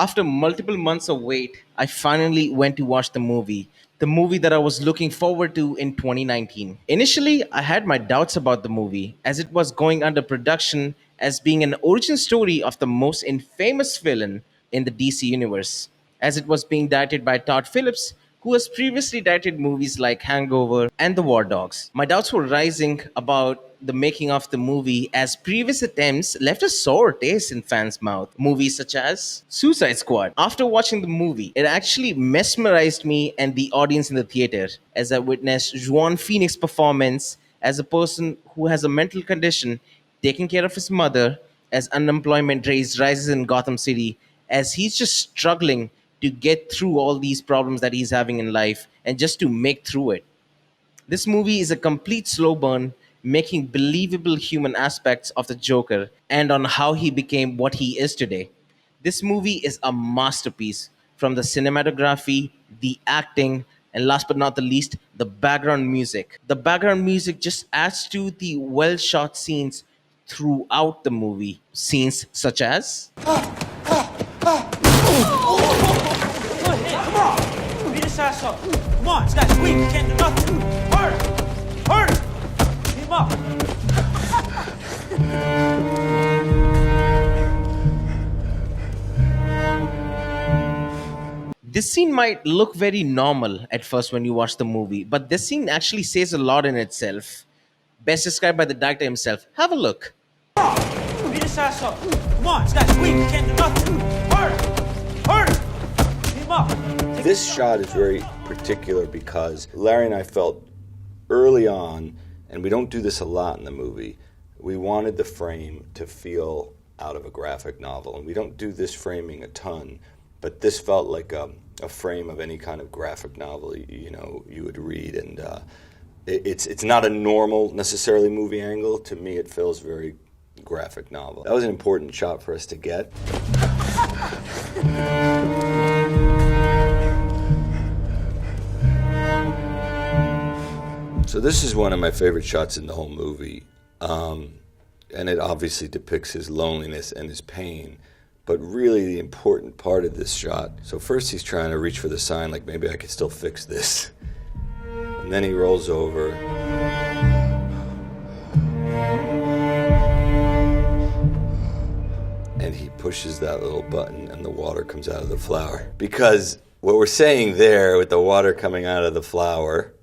After multiple months of wait, I finally went to watch the movie. The movie that I was looking forward to in 2019. Initially, I had my doubts about the movie as it was going under production as being an origin story of the most infamous villain in the DC universe, as it was being directed by Todd Phillips, who has previously directed movies like Hangover and The War Dogs. My doubts were rising about the making of the movie as previous attempts left a sour taste in fans' mouth. Movies such as Suicide Squad. After watching the movie, it actually mesmerized me and the audience in the theater as I witnessed Joaquin Phoenix' performance as a person who has a mental condition taking care of his mother as unemployment rates rises in Gotham City, as he's just struggling to get through all these problems that he's having in life and just to make through it. This movie is a complete slow burn, making believable human aspects of the Joker and on how he became what he is today. This movie is a masterpiece from the cinematography, the acting, and last but not the least, the background music. The background music just adds to the well shot scenes throughout the movie. Scenes such as Beat his ass up. Come on, this guy's weak. He can't do nothing. Hurt! Hurt! Beat him up. this scene might look very normal at first when you watch the movie, but this scene actually says a lot in itself. Best described by the director himself. Have a look. Beat his ass up. Come on, this guy's weak. He can't do nothing. Hurt! Hurt! Beat him up. This shot is very particular because Larry and I felt early on, and we don't do this a lot in the movie, we wanted the frame to feel out of a graphic novel. And we don't do this framing a ton, but this felt like a frame of any kind of graphic novel you would read. And it's not a normal necessarily movie angle. To me, it feels very graphic novel. That was an important shot for us to get. So this is one of my favorite shots in the whole movie, and it obviously depicts his loneliness and his pain, but really the important part of this shot. So first he's trying to reach for the sign, like maybe I could still fix this. And then he rolls over. And he pushes that little button and the water comes out of the flower. Because what we're saying there with the water coming out of the flower,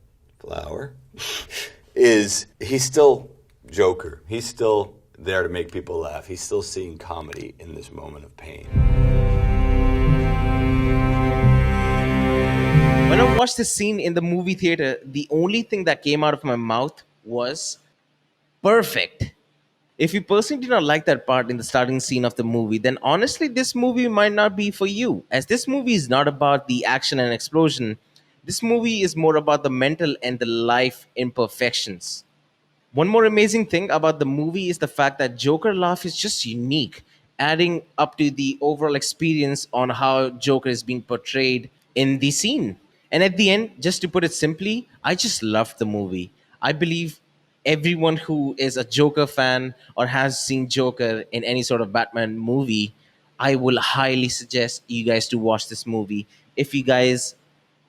is he's still Joker. He's still there to make people laugh. He's still seeing comedy in this moment of pain. When I watched this scene in the movie theater, the only thing that came out of my mouth was perfect. If you personally did not like that part in the starting scene of the movie, then honestly, this movie might not be for you. As this movie is not about the action and explosion, this movie is more about the mental and the life imperfections. One more amazing thing about the movie is the fact that Joker laugh is just unique, adding up to the overall experience on how Joker is being portrayed in the scene. And at the end, just to put it simply, I just loved the movie. I believe everyone who is a Joker fan or has seen Joker in any sort of Batman movie, I will highly suggest you guys to watch this movie. If you guys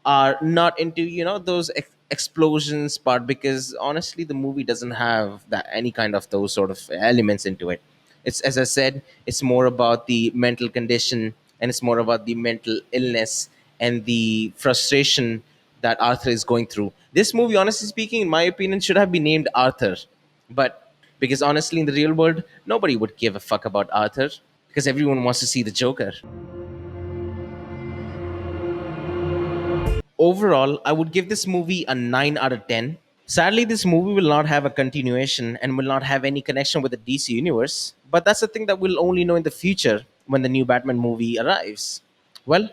are not into those explosions part, because honestly the movie doesn't have that any kind of those sort of elements into it. It's, as I said, it's more about the mental condition, and it's more about the mental illness and the frustration that Arthur is going through. This movie, honestly speaking, in my opinion, should have been named Arthur, but because honestly in the real world nobody would give a fuck about Arthur, because everyone wants to see the Joker. Overall, I would give this movie a 9 out of 10. Sadly, this movie will not have a continuation and will not have any connection with the DC universe, but that's the thing that we'll only know in the future when the new Batman movie arrives. Well,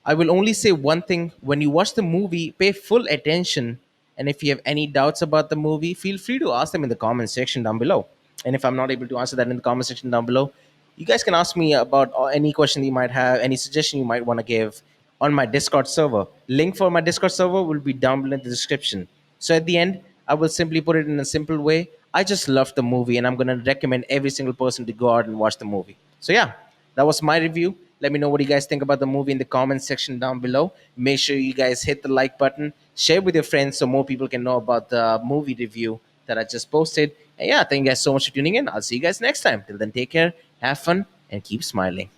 I will only say one thing: when you watch the movie, pay full attention, and if you have any doubts about the movie, feel free to ask them in the comment section down below. And if I'm not able to answer that in the comment section down below, you guys can ask me about any question you might have, any suggestion you might want to give on my Discord server. Link for my Discord server will be down below in the description. So at the end, I will simply put it in a simple way. I just loved the movie and I'm going to recommend every single person to go out and watch the movie. So yeah, that was my review. Let me know what you guys think about the movie in the comment section down below. Make sure you guys hit the like button, share with your friends so more people can know about the movie review that I just posted. And yeah, thank you guys so much for tuning in. I'll see you guys next time. Till then, take care, have fun, and keep smiling.